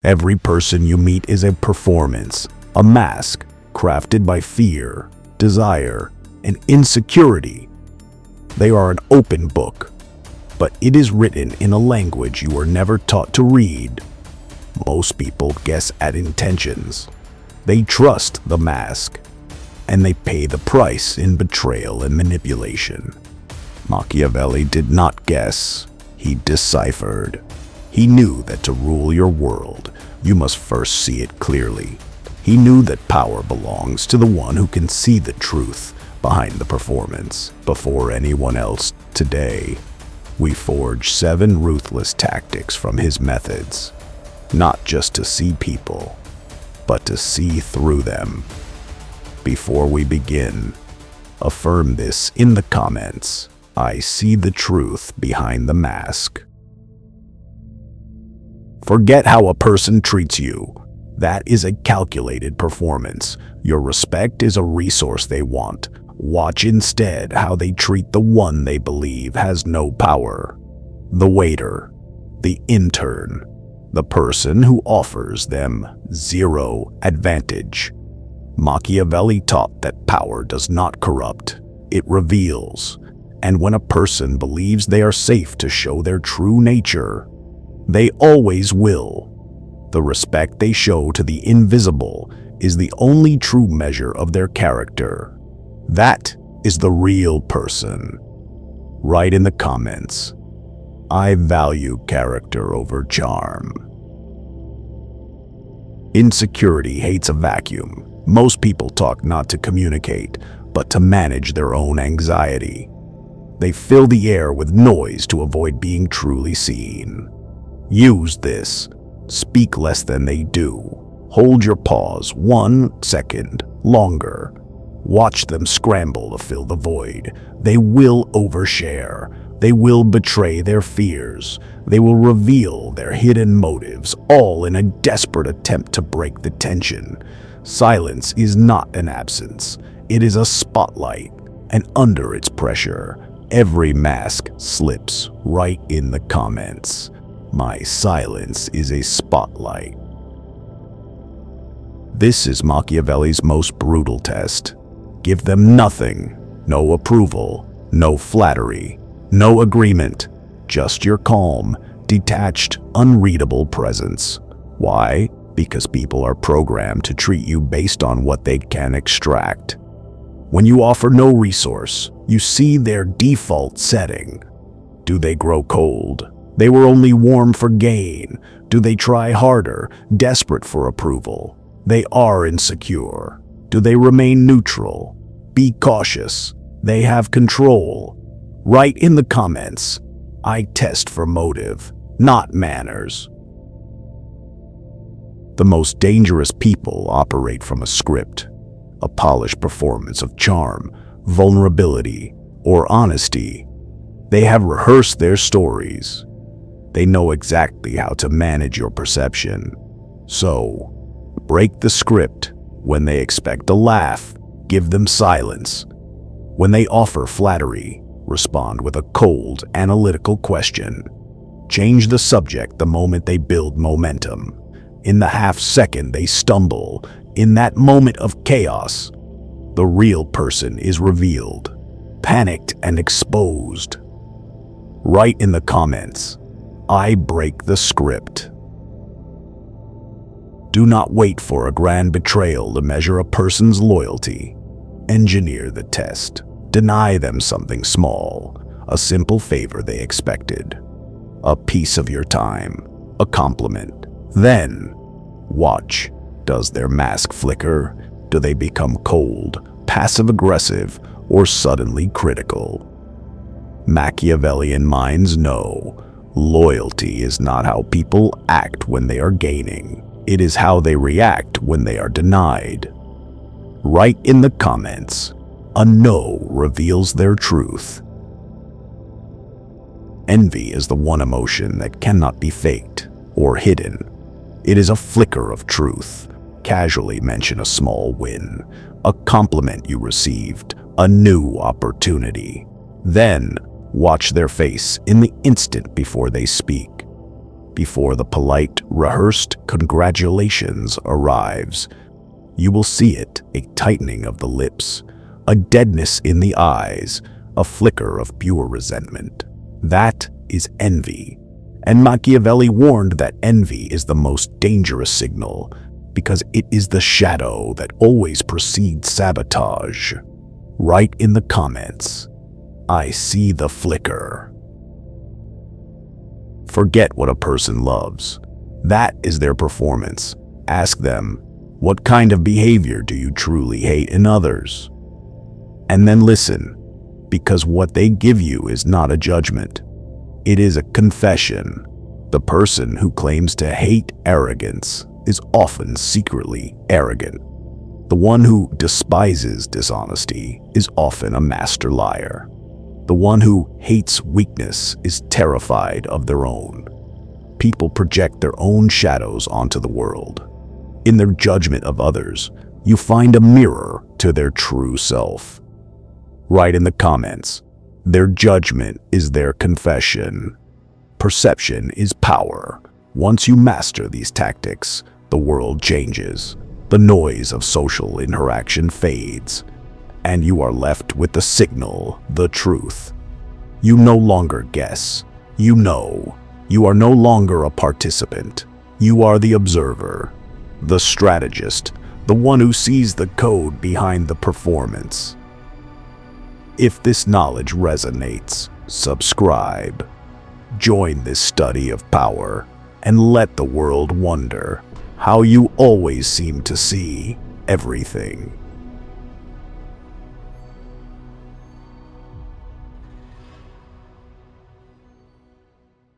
Every person you meet is a performance, a mask crafted by fear, desire, and insecurity. They are an open book, but it is written in a language you were never taught to read. Most people guess at intentions. They trust the mask, and they pay the price in betrayal and manipulation. Machiavelli did not guess, he deciphered. He knew that to rule your world, you must first see it clearly. He knew that power belongs to the one who can see the truth behind the performance before anyone else. Today, we forge 7 ruthless tactics from his methods, not just to see people, but to see through them. Before we begin, affirm this in the comments. I see the truth behind the mask. Forget how a person treats you. That is a calculated performance. Your respect is a resource they want. Watch instead how they treat the one they believe has no power. The waiter, the intern, the person who offers them zero advantage. Machiavelli taught that power does not corrupt, it reveals. And when a person believes they are safe to show their true nature, they always will. The respect they show to the invisible is the only true measure of their character. That is the real person. Write in the comments, I value character over charm. Insecurity hates a vacuum. Most people talk not to communicate, but to manage their own anxiety. They fill the air with noise to avoid being truly seen. Use this. Speak less than they do. Hold your pause 1 second longer. Watch them scramble to fill the void. They will overshare. They will betray their fears. They will reveal their hidden motives, all in a desperate attempt to break the tension. Silence is not an absence. It is a spotlight, and under its pressure, every mask slips. Right in the comments. My silence is a spotlight. This is Machiavelli's most brutal test. Give them nothing, no approval, no flattery, no agreement, just your calm, detached, unreadable presence. Why? Because people are programmed to treat you based on what they can extract. When you offer no resource, you see their default setting. Do they grow cold? They were only warm for gain. Do they try harder, desperate for approval? They are insecure. Do they remain neutral? Be cautious. They have control. Write in the comments, I test for motive, not manners. The most dangerous people operate from a script, a polished performance of charm, vulnerability, or honesty. They have rehearsed their stories. They know exactly how to manage your perception. So, break the script. When they expect a laugh, give them silence. When they offer flattery, respond with a cold, analytical question. Change the subject the moment they build momentum. In the half-second they stumble, in that moment of chaos, the real person is revealed, panicked and exposed. Write in the comments, I break the script. Do not wait for a grand betrayal to measure a person's loyalty. Engineer the test. Deny them something small, a simple favor they expected, a piece of your time, a compliment. Then, watch. Does their mask flicker? Do they become cold, passive-aggressive, or suddenly critical? Machiavellian minds know loyalty is not how people act when they are gaining. It is how they react when they are denied. Write in the comments, a no reveals their truth. Envy is the one emotion that cannot be faked or hidden. It is a flicker of truth. Casually mention a small win, a compliment you received, a new opportunity. Then, watch their face in the instant before they speak. before the polite, rehearsed congratulations arrives. You will see it, a tightening of the lips, a deadness in the eyes, a flicker of pure resentment. That is envy. And Machiavelli warned that envy is the most dangerous signal because it is the shadow that always precedes sabotage. Write in the comments, "I see the flicker." Forget what a person loves. That is their performance. Ask them, what kind of behavior do you truly hate in others? And then listen, because what they give you is not a judgment. It is a confession. The person who claims to hate arrogance is often secretly arrogant. The one who despises dishonesty is often a master liar. The one who hates weakness is terrified of their own. People project their own shadows onto the world. In their judgment of others, you find a mirror to their true self. Write in the comments, their judgment is their confession. Perception is power. Once you master these tactics, the world changes. The noise of social interaction fades, and you are left with the signal, the truth. You no longer guess. You know. You are no longer a participant. You are the observer, the strategist, the one who sees the code behind the performance. If this knowledge resonates, subscribe. Join this study of power and let the world wonder how you always seem to see everything.